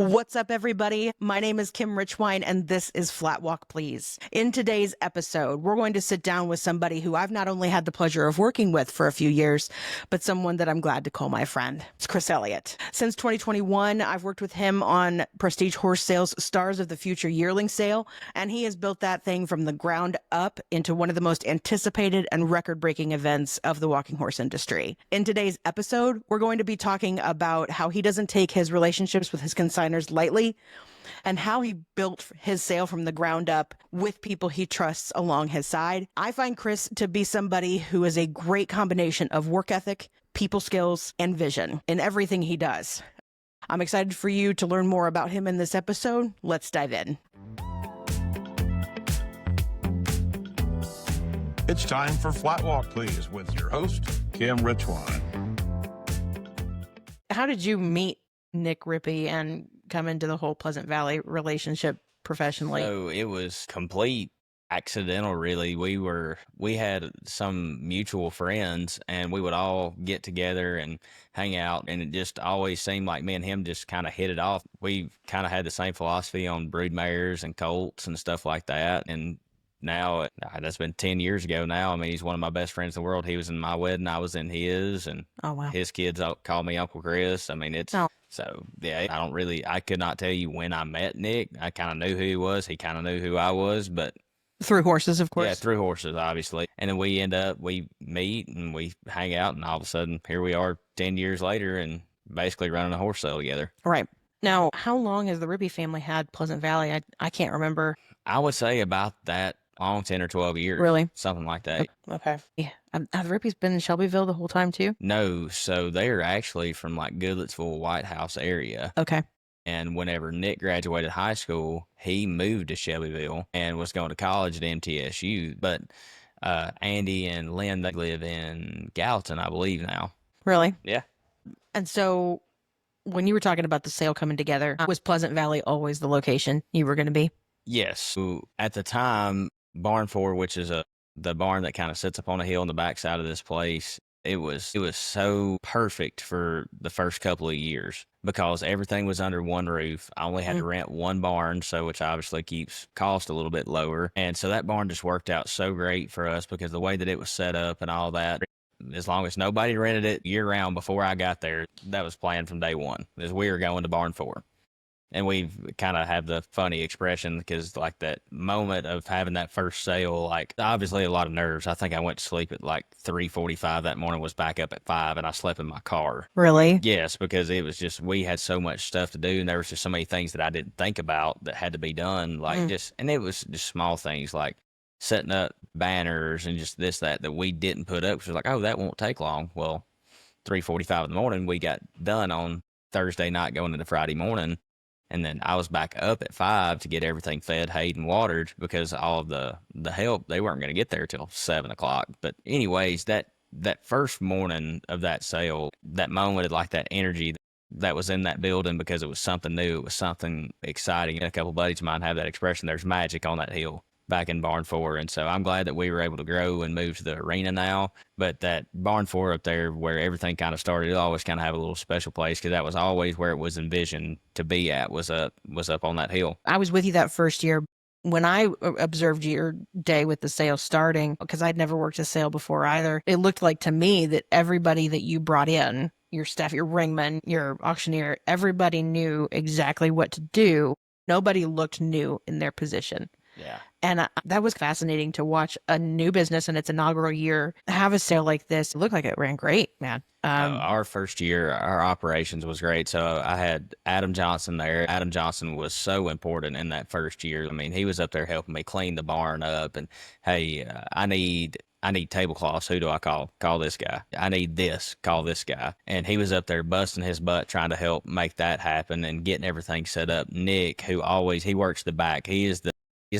What's up, everybody? My name is Kim Richwine, and this is Flatwalk, Please. In today's episode, we're going to sit down with somebody who I've not only had the pleasure of working with for a few years, but someone that I'm glad to call my friend. It's Chris Elliott. Since 2021, I've worked with him on Prestige Horse Sales Stars of the Future yearling sale, and he has built that thing from the ground up into one of the most anticipated and record-breaking events of the walking horse industry. In today's episode, we're going to be talking about how he doesn't take his relationships with his consignors lightly, and how he built his sale from the ground up with people he trusts along his side. I find Chris to be somebody who is a great combination of work ethic, people skills, and vision in everything he does. I'm excited for you to learn more about him in this episode. Let's dive in. It's time for Flatwalk, Please, with your host, Kim Richwine. How did you meet Nick Rippey and come into the whole Pleasant Valley relationship professionally? So it was complete accidental, really. We had some mutual friends, and we would all get together and hang out, and it just always seemed like me and him just kind of hit it off. We kind of had the same philosophy on brood mares and colts and stuff like that, and now, that's been 10 years ago now. I mean, he's one of my best friends in the world. He was in my wedding, I was in his, and Oh, wow. his kids call me Uncle Chris. I mean, it's... Oh. So, yeah, I could not tell you when I met Nick. I kind of knew who he was. He kind of knew who I was, but... Through horses, of course. Yeah, through horses, obviously. And then we meet and we hang out, and all of a sudden, here we are 10 years later and basically running a horse sale together. Right. Now, how long has the Rippey family had Pleasant Valley? I can't remember. I would say about that long, 10 or 12 years. Really? Something like that. Okay. Yeah. Have the Rippeys been in Shelbyville the whole time, too? No, so they're actually from like Goodlettsville, White House area. Okay. And whenever Nick graduated high school, he moved to Shelbyville and was going to college at MTSU. But Andy and Lynn, they live in Gallatin, I believe now. Really? Yeah. And so when you were talking about the sale coming together, was Pleasant Valley always the location you were going to be? Yes. So at the time, Barn 4, which is the barn that kind of sits up on a hill on the backside of this place, it was so perfect for the first couple of years because everything was under one roof. I only had to rent one barn, so which obviously keeps cost a little bit lower. And so that barn just worked out so great for us because the way that it was set up and all that, as long as nobody rented it year round before I got there, that was planned from day one, is we were going to Barn 4. And we kind of have the funny expression because like that moment of having that first sale, like obviously a lot of nerves. I think I went to sleep at like 3:45 that morning, was back up at 5, and I slept in my car. Really? Yes, because it was just, we had so much stuff to do, and there was just so many things that I didn't think about that had to be done. Like and it was just small things like setting up banners and just this, that we didn't put up. Because it was like, oh, that won't take long. Well, 3:45 in the morning, we got done on Thursday night going into Friday morning. And then I was back up at 5 to get everything fed, hayed, and watered because all of the help, they weren't going to get there till 7 o'clock. But anyways, that first morning of that sale, that moment of like that energy that was in that building because it was something new, it was something exciting. And a couple buddies of mine have that expression, there's magic on that hill back in Barn 4. And so I'm glad that we were able to grow and move to the arena now. But that Barn 4 up there where everything kind of started, it always kind of have a little special place because that was always where it was envisioned to be at, was up on that hill. I was with you that first year. When I observed your day with the sale starting, because I'd never worked a sale before either, it looked like to me that everybody that you brought in, your staff, your ringman, your auctioneer, everybody knew exactly what to do. Nobody looked new in their position. Yeah. And that was fascinating to watch a new business in its inaugural year have a sale like this. It looked like it ran great, man. Our first year, our operations was great. So I had Adam Johnson there. Adam Johnson was so important in that first year. I mean, he was up there helping me clean the barn up. And, hey, I need tablecloths. Who do I call? Call this guy. I need this. Call this guy. And he was up there busting his butt trying to help make that happen and getting everything set up. Nick, who he works the back. He's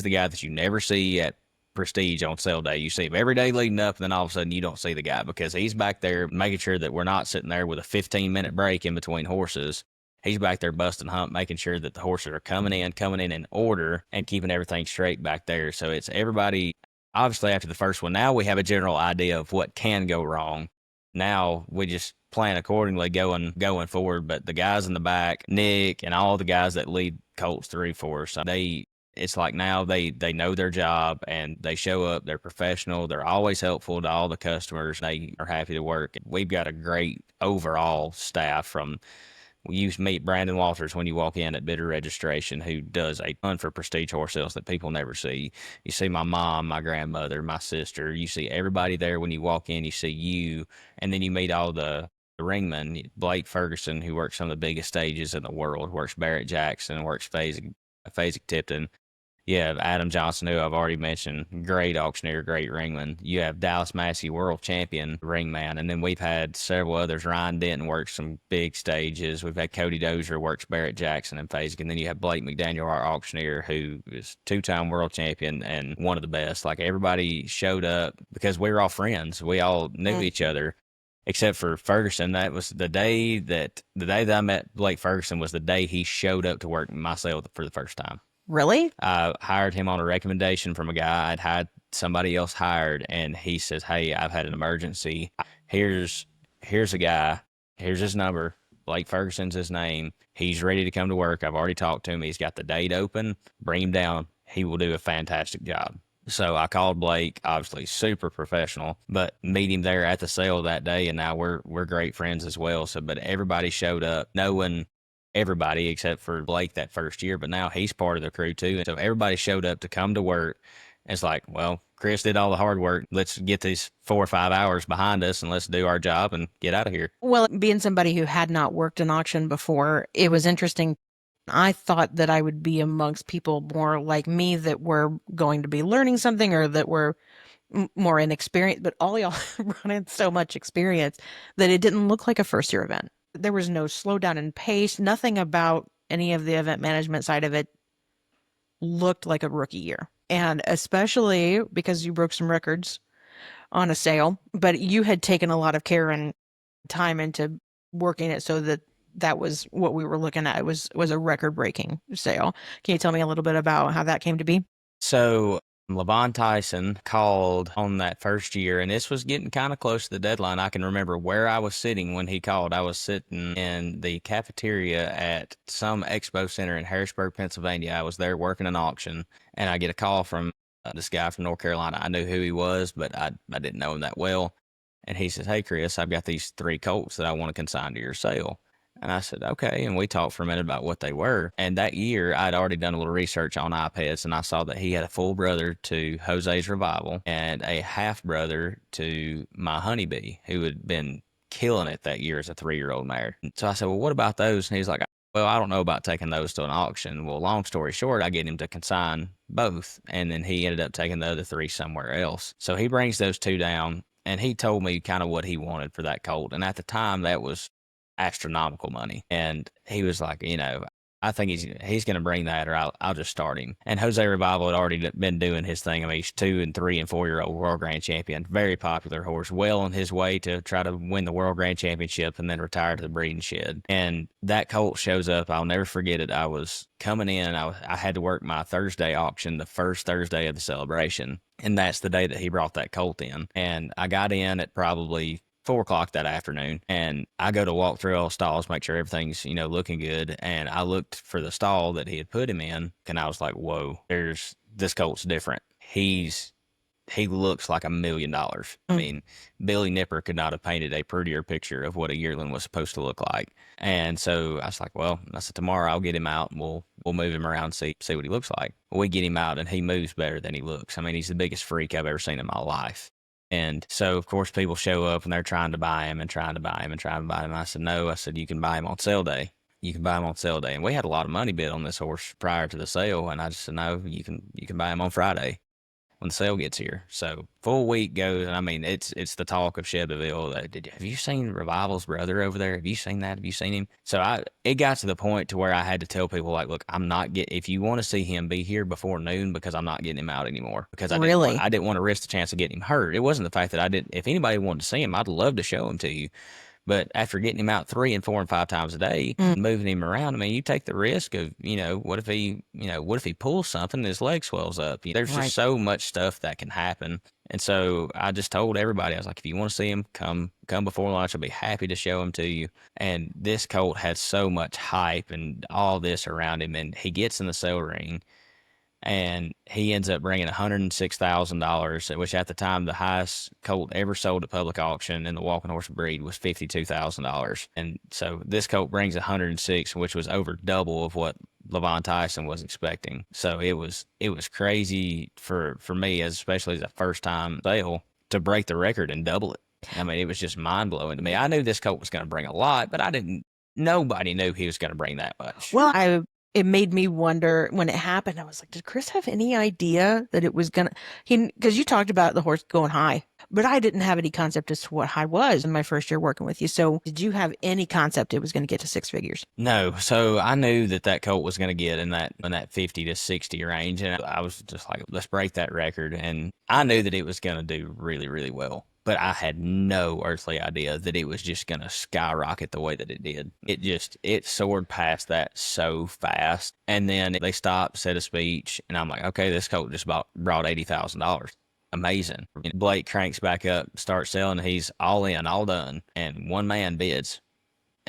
the guy that you never see at Prestige on sale day. You see him every day leading up, and then all of a sudden you don't see the guy because he's back there making sure that we're not sitting there with a 15-minute break in between horses. He's back there busting hump, making sure that the horses are coming in order and keeping everything straight back there. So it's everybody, obviously after the first one, now we have a general idea of what can go wrong. Now we just plan accordingly going forward. But the guys in the back, Nick and all the guys that lead Colts through for us, it's like now they know their job and they show up. They're professional. They're always helpful to all the customers. They are happy to work. We've got a great overall staff. From you meet Brandon Walters when you walk in at bidder registration, who does a ton for Prestige Horse Sales that people never see. You see my mom, my grandmother, my sister. You see everybody there when you walk in. You see you, and then you meet all the ringmen. Blake Ferguson, who works on the biggest stages in the world, works Barrett Jackson, works Phasing Tipton. You have Adam Johnson, who I've already mentioned, great auctioneer, great ringman. You have Dallas Massey, world champion ringman. And then we've had several others. Ryan Denton works some big stages. We've had Cody Dozier works Barrett Jackson and Phasing. And then you have Blake McDaniel, our auctioneer, who is two-time world champion and one of the best. Like, everybody showed up because we were all friends. We all knew each other. Except for Ferguson. That was the day that I met Blake Ferguson was the day he showed up to work my sale for the first time. Really? I hired him on a recommendation from a guy I'd had somebody else hired, and he says, "Hey, I've had an emergency. Here's a guy. Here's his number. Blake Ferguson's his name. He's ready to come to work. I've already talked to him. He's got the date open. Bring him down. He will do a fantastic job." So I called Blake, obviously super professional, but meet him there at the sale that day, and now we're great friends as well. So, but everybody showed up knowing everybody except for Blake that first year, but now he's part of the crew too. And so everybody showed up to come to work. It's like, well, Chris did all the hard work. Let's get these 4 or 5 hours behind us and let's do our job and get out of here. Well, being somebody who had not worked an auction before, it was interesting. I thought that I would be amongst people more like me that were going to be learning something or that were more inexperienced, but all y'all brought in so much experience that it didn't look like a first-year event. There was no slowdown in pace. Nothing about any of the event management side of it looked like a rookie year. And especially because you broke some records on a sale, but you had taken a lot of care and time into working it so that was what we were looking at. It was a record-breaking sale. Can you tell me a little bit about how that came to be? So LaVon Tyson called on that first year, and this was getting kind of close to the deadline. I can remember where I was sitting when he called. I was sitting in the cafeteria at some expo center in Harrisburg, Pennsylvania. I was there working an auction, and I get a call from this guy from North Carolina. I knew who he was, but I didn't know him that well. And he says, "Hey, Chris, I've got these 3 colts that I want to consign to your sale." And I said, "Okay." And we talked for a minute about what they were. And that year, I'd already done a little research on iPads, and I saw that he had a full brother to Jose's Revival and a half brother to my Honeybee, who had been killing it that year as a 3-year-old mare. So I said, "Well, what about those?" And he's like, "Well, I don't know about taking those to an auction." Well, long story short, I get him to consign both. And then he ended up taking the other 3 somewhere else. So he brings those 2 down, and he told me kind of what he wanted for that colt. And at the time, that was astronomical money. And he was like, "I think he's going to bring that, or I'll just start him." And Jose Revival had already been doing his thing. I mean, he's 2 and 3 and 4-year-old world grand champion, very popular horse, well on his way to try to win the world grand championship and then retire to the breeding shed. And that colt shows up. I'll never forget it. I was coming in. I had to work my Thursday auction, the first Thursday of the celebration. And that's the day that he brought that colt in. And I got in at probably 4:00 that afternoon, and I go to walk through all the stalls, make sure everything's, looking good. And I looked for the stall that he had put him in, and I was like, whoa, this colt's different. He looks like $1 million. I mean, Billy Nipper could not have painted a prettier picture of what a yearling was supposed to look like. And so I was like, well, I said, tomorrow I'll get him out and we'll move him around and see what he looks like. We get him out and he moves better than he looks. I mean, he's the biggest freak I've ever seen in my life. And so, of course, people show up and they're trying to buy him and trying to buy him and trying to buy him. I said, no. I said, you can buy him on sale day. You can buy him on sale day. And we had a lot of money bid on this horse prior to the sale. And I just said, no, you can buy him on Friday when the sale gets here. So full week goes, and I mean, it's the talk of Shelbyville. Have you seen Revival's brother over there? Have you seen that? Have you seen him? So it got to the point to where I had to tell people, like, look, if you want to see him, be here before noon, because I'm not getting him out anymore. Because I didn't want to risk the chance of getting him hurt. It wasn't the fact that if anybody wanted to see him, I'd love to show him to you. But after getting him out 3 and 4 and 5 times a day, moving him around, I mean, you take the risk of, what if he pulls something and his leg swells up? There's just so much stuff that can happen. And so I just told everybody, I was like, if you want to see him, come before lunch. I'll be happy to show him to you. And this colt had so much hype and all this around him. And he gets in the sale ring and he ends up bringing $106,000, which at the time, the highest colt ever sold at public auction in the walking horse breed was $52,000. And so this colt brings 106, which was over double of what Levon Tyson was expecting. So it was crazy for me, especially as a first time sale, to break the record and double it. I mean, it was just mind blowing to me. I knew this colt was going to bring a lot, but nobody knew he was going to bring that much. Well, it made me wonder when it happened. I was like, did Chris have any idea that it was going to, because you talked about the horse going high, but I didn't have any concept as to what high was in my first year working with you. So did you have any concept it was going to get to six figures? No. So I knew that colt was going to get in that 50 to 60 range. And I was just like, let's break that record. And I knew that it was going to do really, really well. But I had no earthly idea that it was just going to skyrocket the way that it did. It soared past that so fast. And then they stopped, said a speech, and I'm like, okay, this colt just brought $80,000. Amazing. And Blake cranks back up, starts selling. He's all in, all done. And one man bids.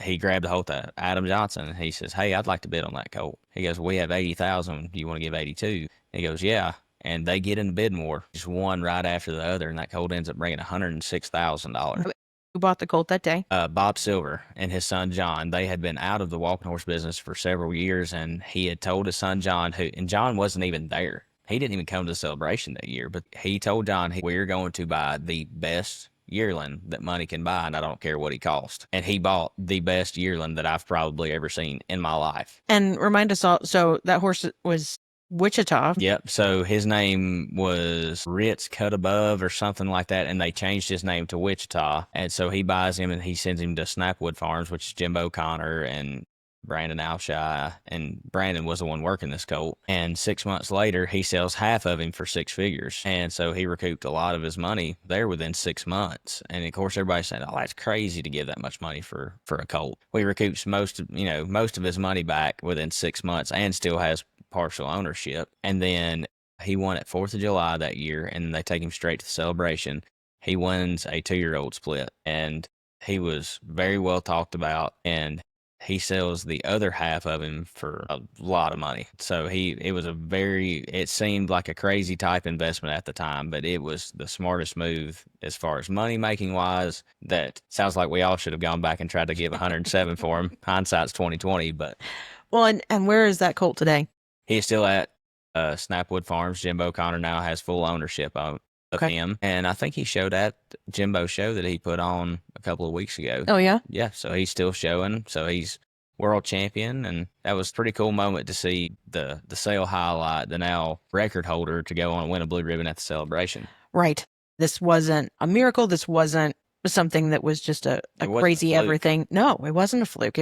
He grabbed a hold of Adam Johnson, and he says, hey, I'd like to bid on that colt. He goes, we have 80,000. Do you want to give 82? He goes, yeah. And they get in the bid war, just one right after the other, and that colt ends up bringing $106,000. Who bought the colt that day? Bob Silver and his son John. They had been out of the walking horse business for several years, and he had told his son John, and John wasn't even there. He didn't even come to the celebration that year, but he told John, we're going to buy the best yearling that money can buy, and I don't care what he cost. And he bought the best yearling that I've probably ever seen in my life. And remind us all, so that horse was Wichita. Yep. So his name was Ritz Cut Above or something like that, and they changed his name to Wichita. And so he buys him and he sends him to Snapwood Farms, which is Jimbo Connor and Brandon Alshire. And Brandon was the one working this colt. And 6 months later, he sells half of him for six figures. And so he recouped a lot of his money there within 6 months. And of course, everybody's saying, oh, that's crazy to give that much money for a colt. Well, he recoups most of his money back within 6 months and still has partial ownership. And then he won at 4th of July that year, and they take him straight to the celebration. He wins a 2-year-old split, and he was very well talked about, and he sells the other half of him for a lot of money. So it seemed like a crazy type investment at the time, but it was the smartest move as far as money making wise. That sounds like we all should have gone back and tried to give 107 for him. Hindsight's 2020, but. Well, and where is that colt today? He's still at Snapwood Farms. Jimbo Connor now has full ownership of him. And I think he showed at Jimbo's show that he put on a couple of weeks ago. Oh, yeah? Yeah, so he's still showing. So he's world champion. And that was a pretty cool moment to see the sale highlight, the now record holder, to go on and win a blue ribbon at the celebration. Right. This wasn't a miracle. This wasn't something that was just a crazy everything. No, it wasn't a fluke.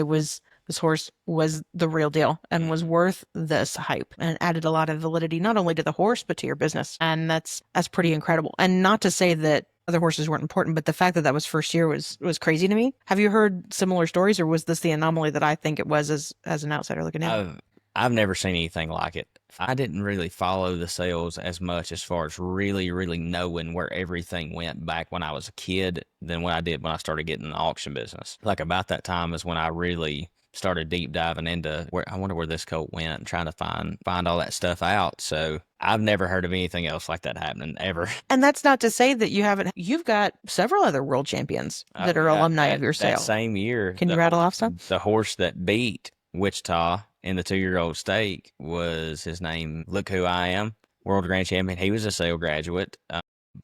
This horse was the real deal and was worth this hype and added a lot of validity, not only to the horse, but to your business. And that's pretty incredible. And not to say that other horses weren't important, but the fact that was first year was crazy to me. Have you heard similar stories, or was this the anomaly that I think it was as an outsider looking in? I've never seen anything like it. I didn't really follow the sales as much as far as really, really knowing where everything went back when I was a kid than when I did when I started getting in the auction business. Like about that time is when I really started deep diving into I wonder where this colt went and trying to find all that stuff out. So I've never heard of anything else like that happening ever. And that's not to say that you've got several other world champions that are alumni of your sale. That same year. Can you rattle off some? The horse that beat Wichita in the 2-year-old stake was his name, Look Who I Am, world grand champion. He was a sale graduate.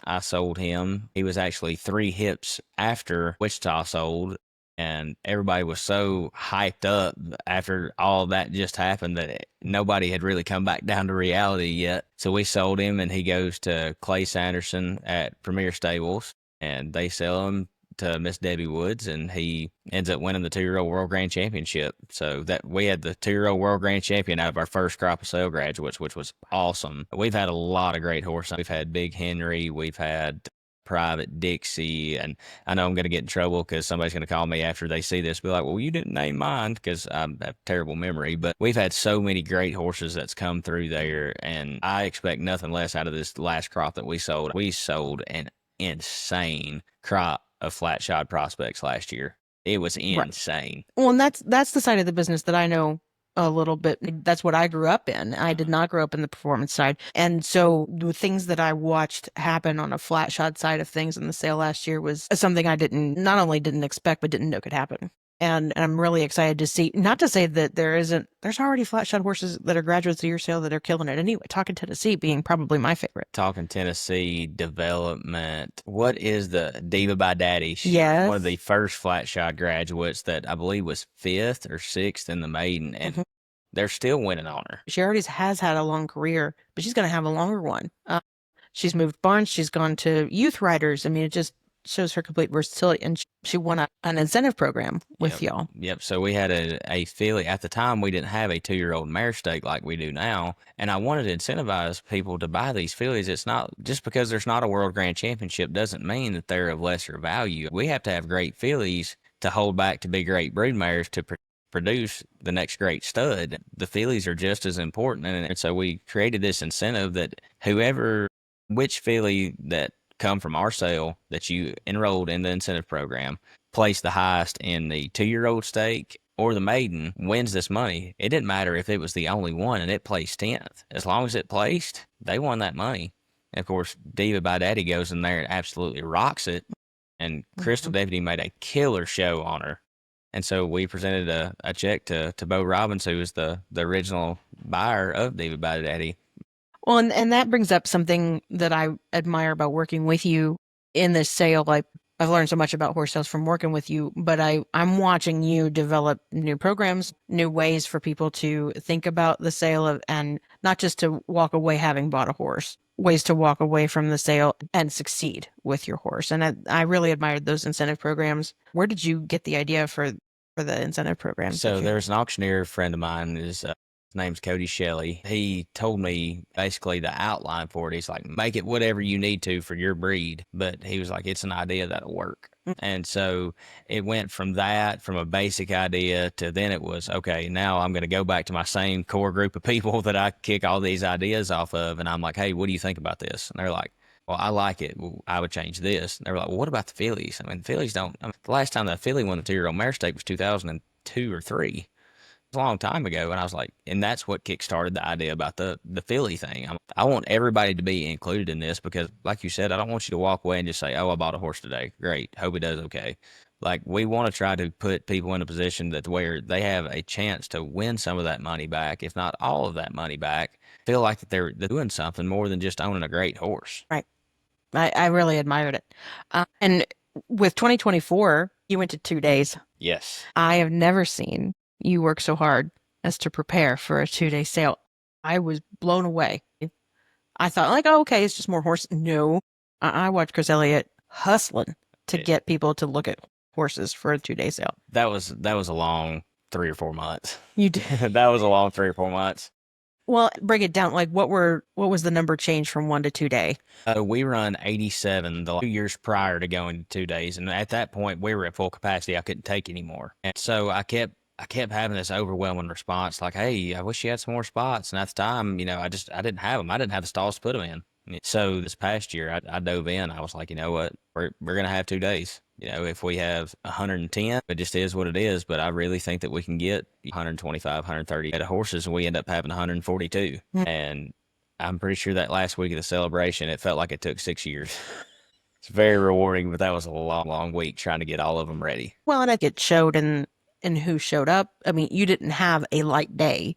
I sold him. He was actually 3 hips after Wichita sold. And everybody was so hyped up after all that just happened that nobody had really come back down to reality yet. So we sold him, and he goes to Clay Sanderson at Premier Stables, and they sell him to Miss Debbie Woods, and he ends up winning the 2-year-old World Grand Championship. So that we had the 2-year-old World Grand Champion out of our first crop of sale graduates, which was awesome. We've had a lot of great horses. We've had Big Henry. We've had Private, Dixie, and I know I'm going to get in trouble because somebody's going to call me after they see this, be like, well, you didn't name mine, because I have terrible memory. But we've had so many great horses that's come through there, and I expect nothing less out of this last crop that we sold. We sold an insane crop of flat shod prospects last year. It was insane. Well, and that's the side of the business that I know a little bit. That's what I grew up in. I did not grow up in the performance side. And so the things that I watched happen on a flat shod side of things in the sale last year was something I not only didn't expect, but didn't know could happen. And I'm really excited to see, not to say that there's already flat shod horses that are graduates of your sale that are killing it anyway. Talking Tennessee being probably my favorite. Talking Tennessee development. What is the Diva by Daddy? She's Yes. one of the first flat shod graduates that I believe was 5th or 6th in the maiden, and they're still winning on her. She already has had a long career, but she's going to have a longer one. She's moved barns. She's gone to youth riders. I mean, it just shows her complete versatility, and she won an incentive program with y'all. Yep. So we had a filly. At the time, we didn't have a 2-year-old mare stake like we do now, and I wanted to incentivize people to buy these fillies. It's not just because there's not a World Grand Championship doesn't mean that they're of lesser value. We have to have great fillies to hold back to be great brood mares to produce the next great stud. The fillies are just as important, and so we created this incentive that which filly that come from our sale that you enrolled in the incentive program, placed the highest in the 2-year-old stake or the maiden, wins this money. It didn't matter if it was the only one and it placed 10th. As long as it placed, they won that money. And of course, Diva by Daddy goes in there and absolutely rocks it. And Crystal Deputy made a killer show on her. And so we presented a check to Bo Robbins, who was the original buyer of Diva by Daddy. Well, and that brings up something that I admire about working with you in this sale. Like, I've learned so much about horse sales from working with you, but I'm watching you develop new programs, new ways for people to think about the sale and not just to walk away having bought a horse, ways to walk away from the sale and succeed with your horse. And I really admired those incentive programs. Where did you get the idea for the incentive program? So there's an auctioneer friend of mine, his name's Cody Shelley. He told me basically the outline for it. He's like, make it whatever you need to for your breed. But he was like, it's an idea that'll work. And so it went from a basic idea to then it was, okay, now I'm going to go back to my same core group of people that I kick all these ideas off of. And I'm like, hey, what do you think about this? And they're like, well, I like it. Well, I would change this. And they were like, well, what about the fillies? I mean, the fillies don't. The last time the filly won the 2-year-old mare stake was 2002 or 3. A long time ago, and I was like, and that's what kickstarted the idea about the filly thing. I want everybody to be included in this because, like you said, I don't want you to walk away and just say, oh, I bought a horse today. Great. Hope it does okay. Like, we want to try to put people in a position that where they have a chance to win some of that money back, if not all of that money back, feel like that they're doing something more than just owning a great horse. Right. I really admired it. And with 2024, you went to 2 days. Yes. I have never seen you work so hard as to prepare for a 2-day sale. I was blown away. I thought, like, oh, okay, it's just more horse. No, I watched Chris Elliott hustling to get people to look at horses for a 2-day sale. That was a long 3 or 4 months. You did. That was a long 3 or 4 months. Well, break it down. Like, what was the number change from 1 to 2 day? We run 87 the 2 years prior to going to 2 days, and at that point we were at full capacity. I couldn't take anymore, and so I kept having this overwhelming response, like, hey, I wish you had some more spots. And at the time, I didn't have them. I didn't have the stalls to put them in. So this past year, I dove in. I was like, you know what? We're going to have 2 days. If we have 110, it just is what it is. But I really think that we can get 125, 130 at horses, and we end up having 142. And I'm pretty sure that last week of the celebration, it felt like it took 6 years. It's very rewarding, but that was a long, long week trying to get all of them ready. Well, and it showed in who showed up. I mean, you didn't have a light day.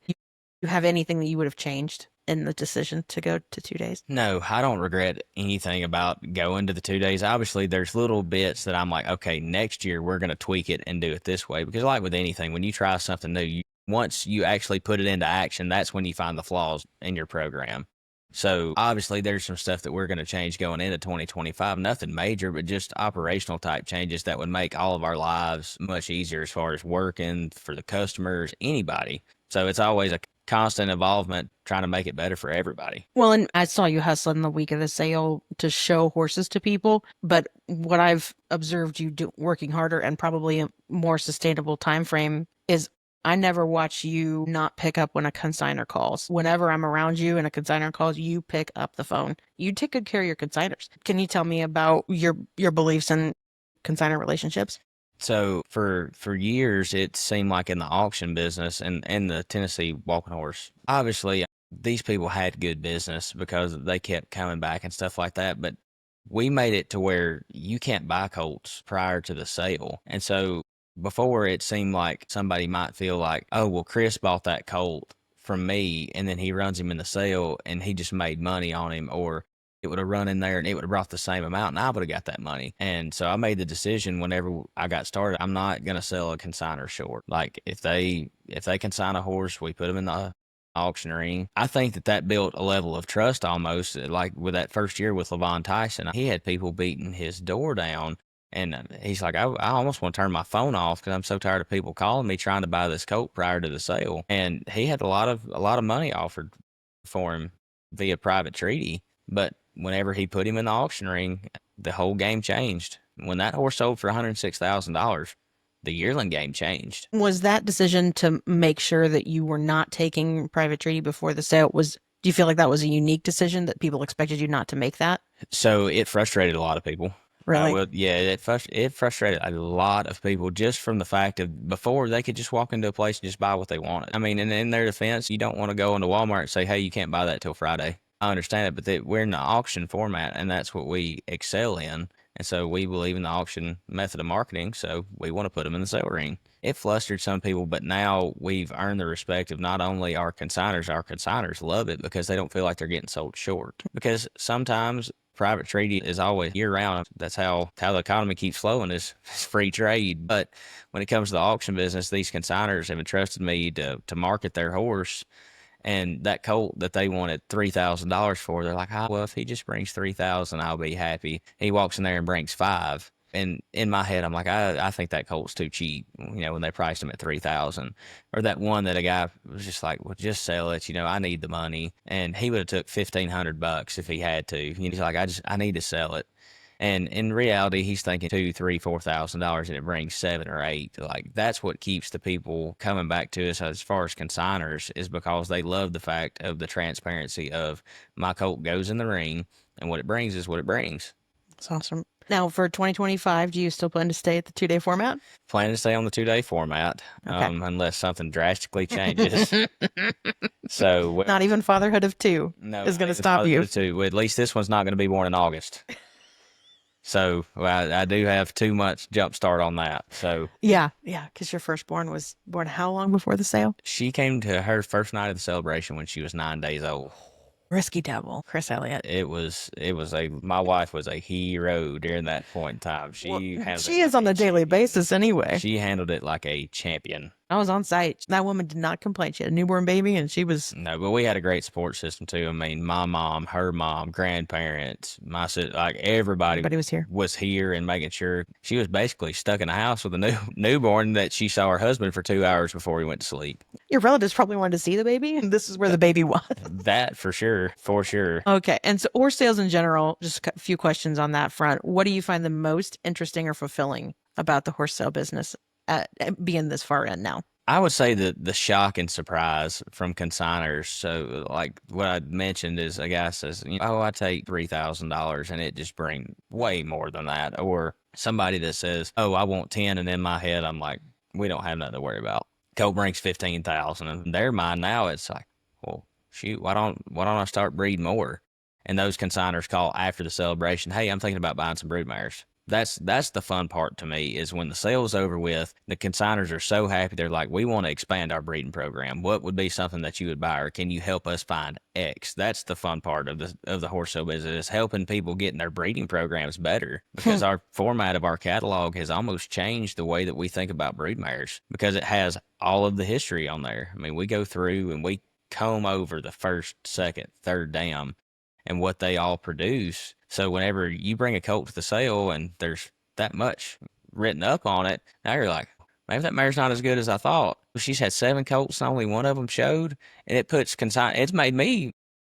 You have anything that you would have changed in the decision to go to 2 days? No, I don't regret anything about going to the 2 days. Obviously, there's little bits that I'm like, okay, next year we're going to tweak it and do it this way. Because like with anything, when you try something new, once you actually put it into action, that's when you find the flaws in your program. So obviously there's some stuff that we're going to change going into 2025. Nothing major, but just operational type changes that would make all of our lives much easier as far as working for the customers, anybody. So it's always a constant involvement, trying to make it better for everybody. Well, and I saw you hustling the week of the sale to show horses to people. But what I've observed you working harder and probably a more sustainable time frame is I never watch you not pick up when a consignor calls. Whenever I'm around you and a consignor calls, you pick up the phone. You take good care of your consignors. Can you tell me about your beliefs in consignor relationships? So for years, it seemed like in the auction business and the Tennessee walking horse, obviously these people had good business because they kept coming back and stuff like that. But we made it to where you can't buy colts prior to the sale. And so before, it seemed like somebody might feel like, oh, well, Chris bought that colt from me and then he runs him in the sale and he just made money on him, or it would have run in there and it would have brought the same amount and I would have got that money. And so I made the decision whenever I got started, I'm not going to sell a consignor short. Like if they consign a horse, we put them in the auction ring. I think that built a level of trust almost. Like with that first year with Levon Tyson, he had people beating his door down. And he's like, I almost want to turn my phone off because I'm so tired of people calling me trying to buy this colt prior to the sale. And he had a lot of money offered for him via private treaty. But whenever he put him in the auction ring, the whole game changed. When that horse sold for $106,000, the yearling game changed. Was that decision to make sure that you were not taking private treaty before the sale? Do you feel like that was a unique decision that people expected you not to make that? So it frustrated a lot of people. Really? It frustrated a lot of people just from the fact of before they could just walk into a place and just buy what they wanted. I mean, and in their defense, you don't want to go into Walmart and say, hey, you can't buy that till Friday. I understand it, but we're in the auction format, and that's what we excel in. And so we believe in the auction method of marketing, so we want to put them in the sale ring. It flustered some people, but now we've earned the respect of not only our consignors love it because they don't feel like they're getting sold short. Because sometimes private treaty is always year round. That's how the economy keeps flowing is free trade. But when it comes to the auction business, these consignors have entrusted me to market their horse. And that colt that they wanted $3,000 for, they're like, well, if he just brings $3,000, I'll be happy. He walks in there and brings $5,000. And in my head, I'm like, I think that colt's too cheap, when they priced him at $3,000. Or that one that a guy was just like, well, just sell it. I need the money. And he would have took $1,500 if he had to. He's like, I need to sell it. And in reality, he's thinking $2,000, $3,000, $4,000, and it brings $7,000 or $8,000. Like that's what keeps the people coming back to us as far as consignors, is because they love the fact of the transparency of my colt goes in the ring, and what it brings is what it brings. That's awesome. Now, for 2025, do you still plan to stay at the 2-day format? Plan to stay on the 2-day format, Okay. Unless something drastically changes. So not even fatherhood of 2 is going to stop you. Well, at least this one's not going to be born in August. So I do have too much jump start on that. So yeah, because your firstborn was born how long before the sale? She came to her first night of the celebration when she was 9 days old. Risky devil, Chris Elliott. My wife was a hero during that point in time. She is on a daily basis anyway. She handled it like a champion. I was on site. That woman did not complain. She had a newborn baby and she was... No, but we had a great support system too. I mean, my mom, her mom, grandparents, my sister, like everybody was here and making sure. She was basically stuck in a house with a newborn that she saw her husband for 2 hours before he went to sleep. Your relatives probably wanted to see the baby, and this is where the baby was. That for sure. Okay, and so horse sales in general, just a few questions on that front. What do you find the most interesting or fulfilling about the horse sale business being this far in now? I would say the shock and surprise from consignors. So like what I mentioned is a guy says, I take $3,000 and it just brings way more than that. Or somebody that says, I want 10. And in my head, I'm like, we don't have nothing to worry about. Colt brings 15,000. And in their mind now, it's like, well, shoot, why don't I start breeding more? And those consignors call after the celebration. Hey, I'm thinking about buying some broodmares. That's the fun part to me, is when the sale's over with, the consignors are so happy. They're like, we want to expand our breeding program. What would be something that you would buy, or can you help us find X? That's the fun part of the horse sale business, is helping people get in their breeding programs better, because our format of our catalog has almost changed the way that we think about broodmares, because it has all of the history on there. I mean, we go through and we comb over the first, second, third dam and what they all produce. So whenever you bring a colt to the sale and there's that much written up on it, now you're like, maybe that mare's not as good as I thought. She's had 7 colts and only one of them showed, and it puts it's made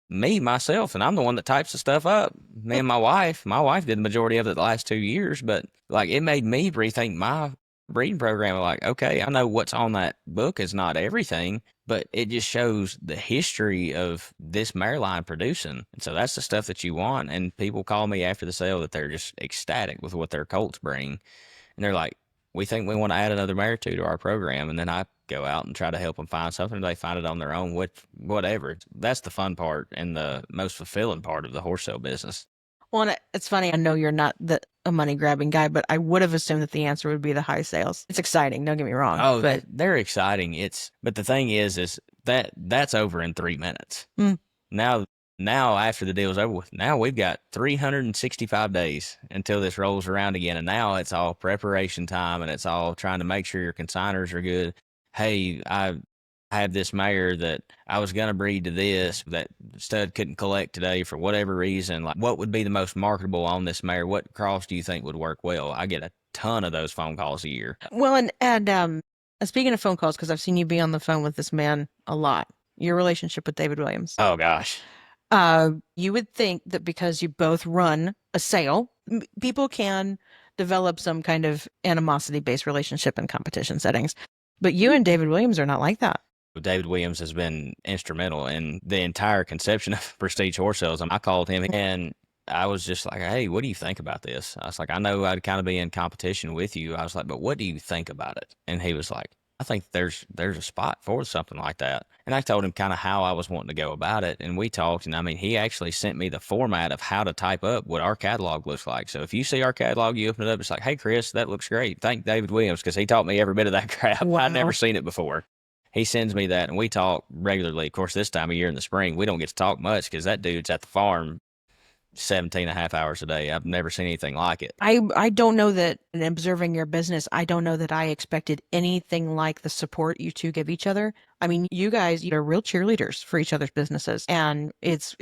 me myself, and I'm the one that types the stuff up. Me and my wife. My wife did the majority of it the last 2 years, but like it made me rethink my breeding program. Like, okay, I know what's on that book is not everything, but it just shows the history of this mare line producing. And so that's the stuff that you want. And people call me after the sale that they're just ecstatic with what their colts bring. And they're like, we think we want to add another mare to our program. And then I go out and try to help them find something. They find it on their own, whatever. That's the fun part and the most fulfilling part of the horse sale business. Well, and it's funny. I know you're not a money grabbing guy, but I would have assumed that the answer would be the high sales. It's exciting. Don't get me wrong. Oh, but they're exciting. But the thing is that's over in 3 minutes. Mm. Now after the deal's over with, now we've got 365 days until this rolls around again. And now it's all preparation time, and it's all trying to make sure your consigners are good. Hey, I have this mare that I was going to breed to this, that stud couldn't collect today for whatever reason. Like, what would be the most marketable on this mare? What cross do you think would work well? I get a ton of those phone calls a year. Well, and speaking of phone calls, because I've seen you be on the phone with this man a lot, your relationship with David Williams. Oh, gosh. You would think that because you both run a sale, people can develop some kind of animosity-based relationship in competition settings. But you and David Williams are not like that. David Williams has been instrumental in the entire conception of Prestige Horse Sales. I called him and I was just like, hey, what do you think about this? I was like, I know I'd kind of be in competition with you. I was like, but what do you think about it? And he was like, I think there's a spot for something like that. And I told him kind of how I was wanting to go about it. And we talked, and I mean, he actually sent me the format of how to type up what our catalog looks like. So if you see our catalog, you open it up, it's like, hey, Chris, that looks great. Thank David Williams, because he taught me every bit of that crap. Wow. I'd never seen it before. He sends me that, and we talk regularly. Of course, this time of year in the spring, we don't get to talk much because that dude's at the farm 17 and a half hours a day. I've never seen anything like it. I don't know that, in observing your business, I don't know that I expected anything like the support you two give each other. I mean, you guys, you're real cheerleaders for each other's businesses, and it's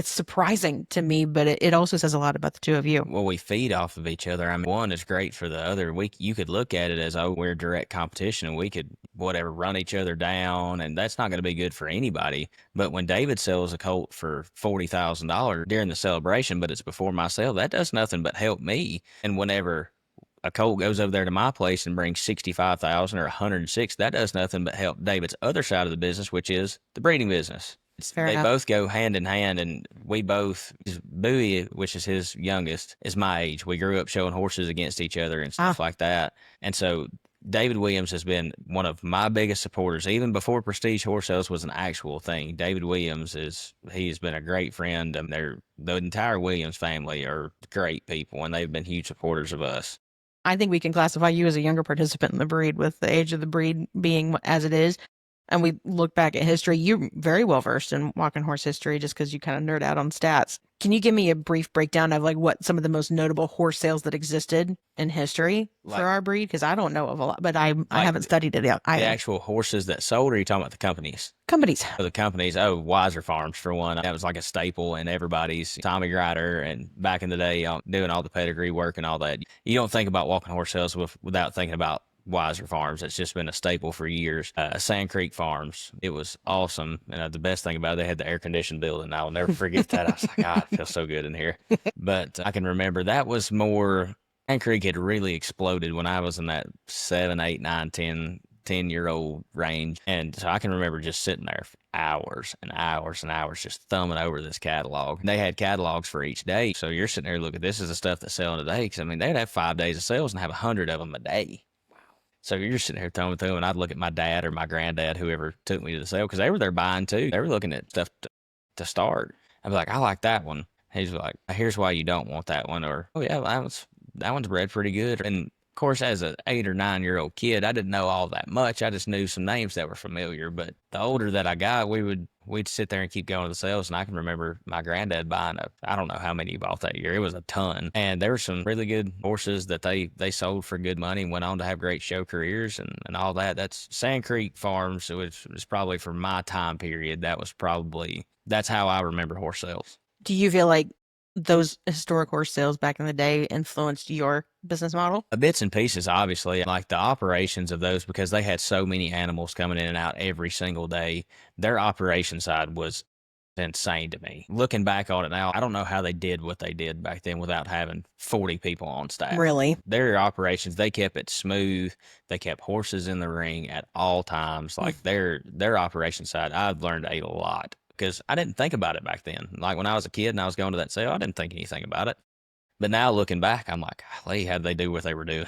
surprising to me, but it also says a lot about the two of you. Well, we feed off of each other. I mean, one is great for the other. You could look at it as, oh, we're direct competition, and we could run each other down, and that's not going to be good for anybody. But when David sells a colt for $40,000 during the celebration, but it's before my sale, that does nothing but help me. And whenever a colt goes over there to my place and brings 65,000 or 106, that does nothing but help David's other side of the business, which is the breeding business. They both go hand in hand, and we both, Bowie, which is his youngest, is my age. We grew up showing horses against each other and stuff like that. And so David Williams has been one of my biggest supporters, even before Prestige Horse Sales was an actual thing. David Williams he's been a great friend. And the entire Williams family are great people, and they've been huge supporters of us. I think we can classify you as a younger participant in the breed, with the age of the breed being as it is. And we look back at history, you're very well versed in walking horse history just because you kind of nerd out on stats. Can you give me a brief breakdown of like what some of the most notable horse sales that existed in history for our breed? Because I don't know of a lot, but I haven't studied it yet. The actual horses that sold, or are you talking about the companies? Companies. The companies, Wiser Farms for one. That was like a staple in everybody's. Tommy Ryder, and back in the day, doing all the pedigree work and all that. You don't think about walking horse sales without thinking about Wiser Farms. It's just been a staple for years. Sand Creek Farms, it was awesome. And the best thing about it, they had the air conditioned building. I'll never forget that. I was like, God, it feels so good in here. But I can remember that was more, Sand Creek had really exploded when I was in that 7, 8, 9, 10-year-old range. And so I can remember just sitting there for hours and hours and hours just thumbing over this catalog. They had catalogs for each day. So you're sitting there looking, this is the stuff that's selling today. Because I mean, they'd have 5 days of sales and have 100 of them a day. So you're sitting here thumbing through, and I'd look at my dad or my granddad, whoever took me to the sale, because they were there buying too. They were looking at stuff to start. I'd be like, I like that one. He's like, here's why you don't want that one. Or, oh yeah, that one's bred pretty good. And of course, as an 8 or 9-year-old kid, I didn't know all that much. I just knew some names that were familiar. But the older that I got, we'd sit there and keep going to the sales. And I can remember my granddad buying I don't know how many he bought that year. It was a ton. And there were some really good horses that they sold for good money and went on to have great show careers and all that. That's Sand Creek Farms, which was probably for my time period. That's how I remember horse sales. Do you feel like those historic horse sales back in the day influenced your business model? Bits and pieces, obviously, like the operations of those, because they had so many animals coming in and out every single day. Their operation side was insane to me. Looking back on it now, I don't know how they did what they did back then without having 40 people on staff. Really? Their operations, they kept it smooth. They kept horses in the ring at all times. Like their operation side, I've learned a lot because I didn't think about it back then. Like when I was a kid and I was going to that sale, I didn't think anything about it. But now looking back, I'm like, golly, how did they do what they were doing?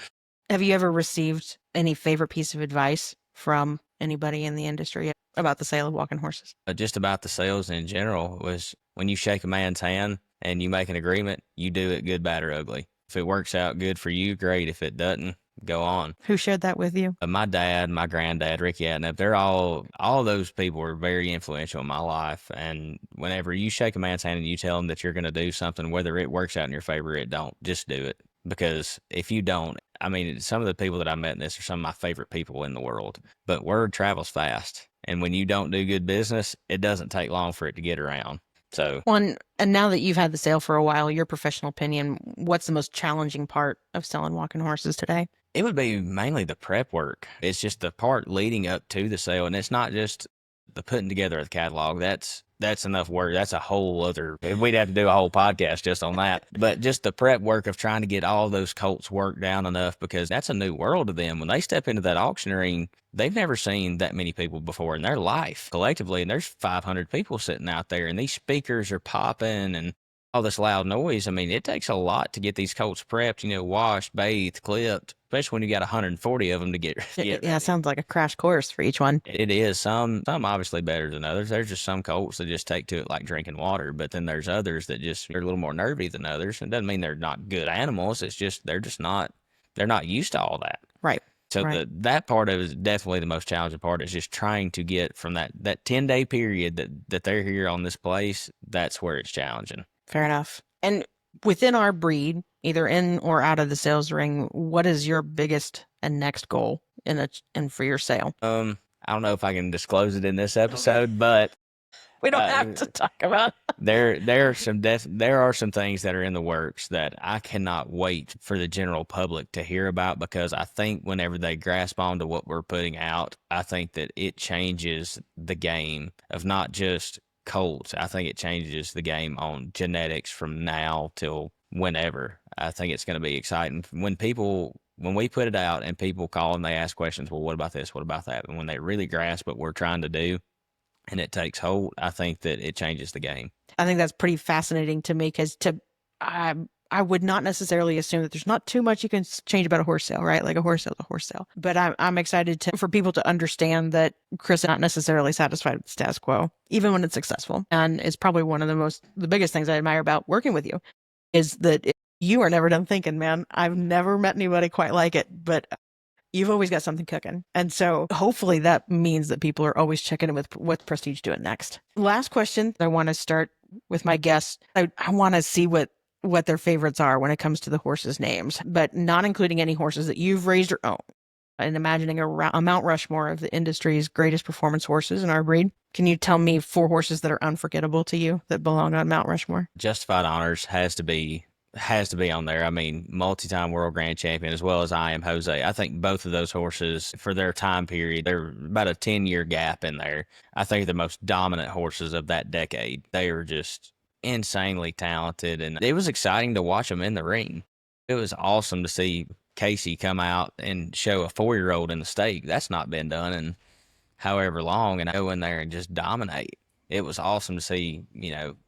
Have you ever received any favorite piece of advice from anybody in the industry about the sale of walking horses? Just about the sales in general was when you shake a man's hand and you make an agreement, you do it good, bad, or ugly. If it works out good for you, great. If it doesn't, go on. Who shared that with you? My dad, my granddad, Ricky Atnett, they're all those people were very influential in my life. And whenever you shake a man's hand and you tell them that you're going to do something, whether it works out in your favor or it don't, just do it. Because if you don't, I mean, some of the people that I met in this are some of my favorite people in the world, but word travels fast. And when you don't do good business, it doesn't take long for it to get around. So, and now that you've had the sale for a while, your professional opinion, what's the most challenging part of selling walking horses today? it would be mainly the prep work. It's just the part leading up to the sale, and it's not just the putting together of the catalog. That's enough work. That's a whole other. We'd have to do a whole podcast just on that. But just the prep work of trying to get all those colts worked down enough, because that's a new world to them. When they step into that auction ring, they've never seen that many people before in their life collectively, and there's 500 people sitting out there, and these speakers are popping and all this loud noise. I mean, it takes a lot to get these colts prepped, washed, bathed, clipped, especially when you got 140 of them to get Yeah, ready. it sounds like a crash course for each one. It is. Some obviously better than others. There's just some colts that just take to it like drinking water, but then there's others that just are a little more nervy than others. It doesn't mean they're not good animals. It's just they're not used to all that. Right. So right. that part of it is definitely the most challenging part, is just trying to get from that 10-day period that they're here on this place. That's where it's challenging. Fair enough. And within our breed, either in or out of the sales ring, what is your biggest and next goal in for your sale? I don't know if I can disclose it in this episode, but we don't have to talk about it. there are some things that are in the works that I cannot wait for the general public to hear about, because I think whenever they grasp onto what we're putting out, I think that it changes the game of not just colts. I think it changes the game on genetics from now till whenever. I think it's going to be exciting when we put it out and people call and they ask questions. Well, what about this? What about that? And when they really grasp what we're trying to do and it takes hold, I think that it changes the game. I think that's pretty fascinating to me, because I would not necessarily assume that there's not too much you can change about a horse sale, right? Like a horse sale is a horse sale. But I'm excited for people to understand that Chris is not necessarily satisfied with the status quo, even when it's successful. And it's probably one of the biggest things I admire about working with you is that you are never done thinking, man. I've never met anybody quite like it, but you've always got something cooking. And so hopefully that means that people are always checking in with what's Prestige doing next. Last question. I want to start with my guests. I want to see what their favorites are when it comes to the horses' names, but not including any horses that you've raised or owned. And imagining a Mount Rushmore of the industry's greatest performance horses in our breed. Can you tell me 4 horses that are unforgettable to you that belong on Mount Rushmore? Justified Honors has to be on there. I mean, multi-time world grand champion, as well as I Am Jose. I think both of those horses, for their time period, they're about a 10-year gap in there. I think the most dominant horses of that decade. They were just insanely talented, and it was exciting to watch them in the ring. It was awesome to see Casey come out and show a 4-year-old in the stake. That's not been done in however long, and go in there and just dominate. It was awesome to see,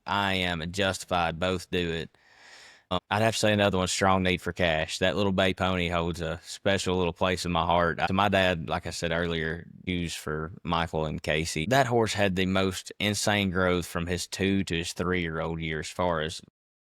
I Am and Justified both do it. I'd have to say another one, Strong Need for Cash. That little bay pony holds a special little place in my heart. To my dad, like I said earlier, used for Michael and Casey. That horse had the most insane growth from his 2 to his 3-year-old year, as far as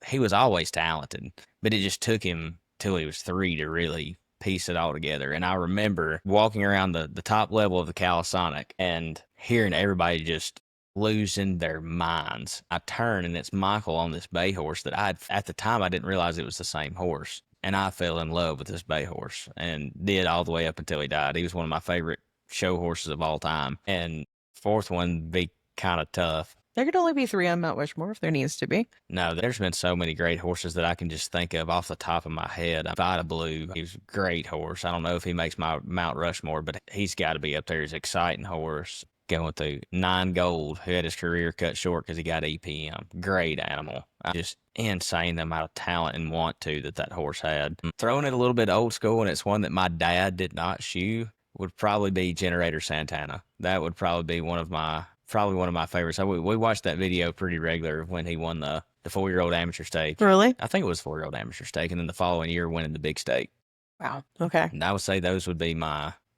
he was always talented, but it just took him till he was 3 to really piece it all together. And I remember walking around the top level of the Calisonic and hearing everybody just losing their minds. I turn and it's Michael on this bay horse that at the time I didn't realize it was the same horse. And I fell in love with this bay horse, and did all the way up until he died. He was one of my favorite show horses of all time. And 4th one be kind of tough. There could only be 3 on Mount Rushmore if there needs to be. No, there's been so many great horses that I can just think of off the top of my head. Vita Blue, he's a great horse. I don't know if he makes my Mount Rushmore, but he's got to be up there. He's an exciting horse. Going through 9 Gold, who had his career cut short because he got EPM. Great animal. Just insane the amount of talent and want to that horse had. Throwing it a little bit old school, and it's one that my dad did not shoe, would probably be Generator Santana. That would probably be one of my favorites. We watched that video pretty regular when he won the 4-year-old amateur stake. Really? I think it was 4-year-old amateur stake, and then the following year winning the big stake. Wow. Okay. And I would say those would be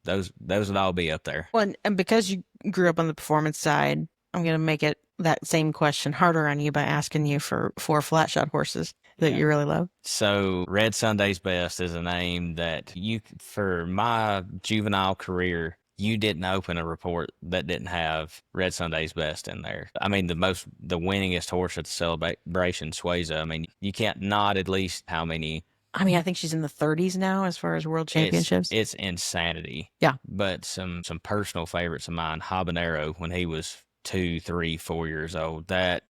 those would all be up there. Well, and because you grew up on the performance side, I'm going to make it that same question harder on you by asking you for 4 flat shot horses that you really love. So Red Sunday's Best is a name that for my juvenile career, you didn't open a report that didn't have Red Sunday's Best in there. I mean, the winningest horse at the celebration, Swayza. I mean, you can't not at least how many. I mean, I think she's in the 30s now as far as world championships. It's insanity. Yeah. But some personal favorites of mine, Habanero, when he was 2, 3, 4 years old, that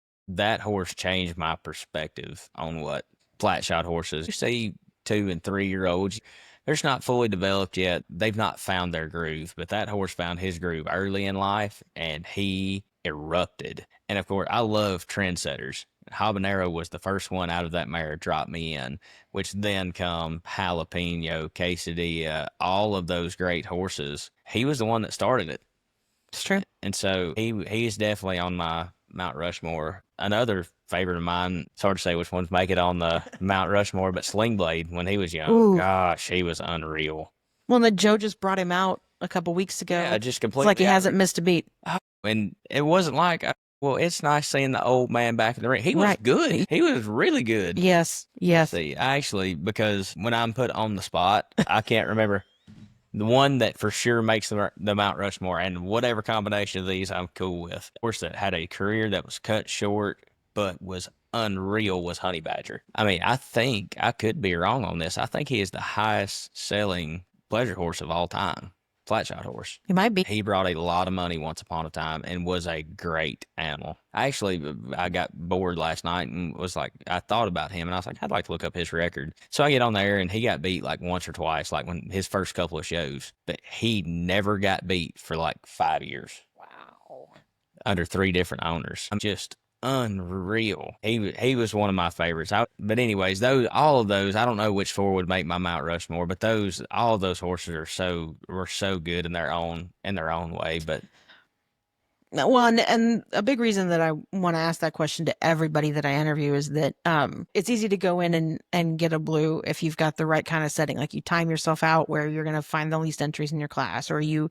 horse changed my perspective on what flat shot horses. You see 2 and 3 year olds, they're just not fully developed yet. They've not found their groove, but that horse found his groove early in life and he erupted. And of course, I love trendsetters. Habanero was the first one out of that mare dropped me in, which then come Jalapeno, Quesadilla, all of those great horses. He was the one that started it. It's true. And so he's definitely on my Mount Rushmore. Another favorite of mine, it's hard to say which ones make it on the Mount Rushmore, but Sling Blade, when he was young, Ooh. Gosh, he was unreal. Well, and then Joe just brought him out a couple weeks ago. Yeah, just completely. It's like he hasn't missed a beat. And it wasn't like, well, it's nice seeing the old man back in the ring. He was good. He was really good. Yes. See, actually, because when I'm put on the spot, I can't remember. The one that for sure makes the Mount Rushmore, and whatever combination of these I'm cool with. Of course, that had a career that was cut short, but was unreal, was Honey Badger. I mean, I think, I could be wrong on this, I think he is the highest selling pleasure horse of all time. Flat shot horse. He might be. He brought a lot of money once upon a time and was a great animal. I got bored last night and was like, I thought about him and I was like, I'd like to look up his record. So I get on there and he got beat like once or twice, like when his first couple of shows, but he never got beat for like 5 years. Wow. Under 3 different owners. I'm just unreal. He was one of my favorites. But anyways, all of those, I don't know which 4 would make my Mount Rushmore, but all of those horses were so good in their own way. But Well, and a big reason that I want to ask that question to everybody that I interview is that it's easy to go in and get a blue if you've got the right kind of setting. Like you time yourself out where you're going to find the least entries in your class, or you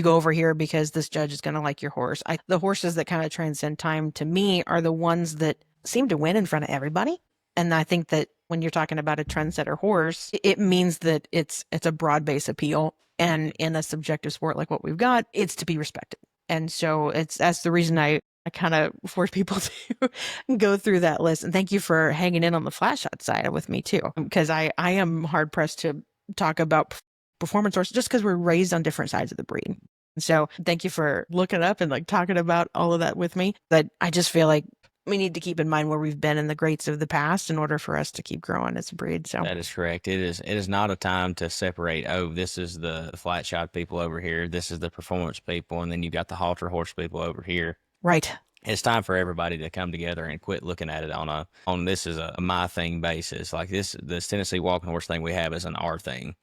go over here because this judge is going to like your horse. The horses that kind of transcend time to me are the ones that seem to win in front of everybody. And I think that when you're talking about a trendsetter horse, it means that it's a broad base appeal. And in a subjective sport like what we've got, it's to be respected. And so that's the reason I kind of force people to go through that list. And thank you for hanging in on the flat shot side with me too, because I am hard pressed to talk about performance horses just because we're raised on different sides of the breed. So thank you for looking up and like talking about all of that with me. But I just feel like we need to keep in mind where we've been in the greats of the past in order for us to keep growing as a breed. So that is correct. It is not a time to separate. Oh, this is the flat shot people over here. This is the performance people. And then you got the halter horse people over here. Right. It's time for everybody to come together and quit looking at it on this is a my thing basis. Like this Tennessee walking horse thing we have is an our thing.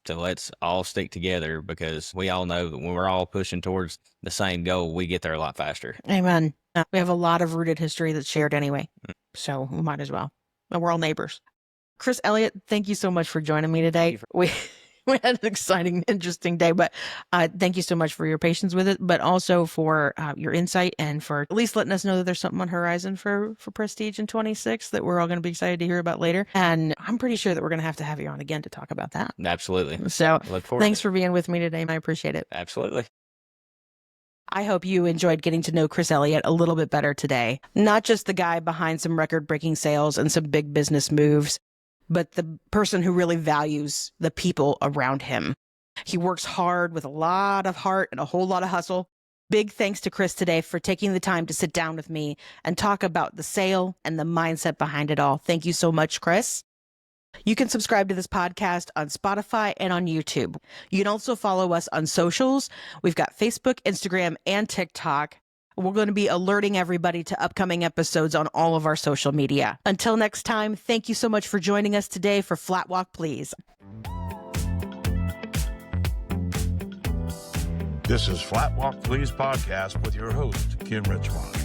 So let's all stick together because we all know that when we're all pushing towards the same goal, we get there a lot faster. Amen. We have a lot of rooted history that's shared anyway, so we might as well. And we're all neighbors. Chris Elliott, thank you so much for joining me today. We had an exciting, interesting day, but thank you so much for your patience with it, but also for your insight and for at least letting us know that there's something on horizon for Prestige in 26 that we're all going to be excited to hear about later. And I'm pretty sure that we're going to have you on again to talk about that. Absolutely. So look forward thanks for being with me today. I appreciate it. Absolutely. I hope you enjoyed getting to know Chris Elliott a little bit better today. Not just the guy behind some record-breaking sales and some big business moves, but the person who really values the people around him. He works hard with a lot of heart and a whole lot of hustle, Big thanks to Chris today for taking the time to sit down with me and talk about the sale and the mindset behind it all. Thank you so much, Chris. You can subscribe to this podcast on Spotify and on YouTube. You can also follow us on socials. We've got Facebook, Instagram, and TikTok. We're going to be alerting everybody to upcoming episodes on all of our social media. Until next time, thank you so much for joining us today for Flatwalk, Please. This is Flatwalk Please podcast with your host, Kim Richmond.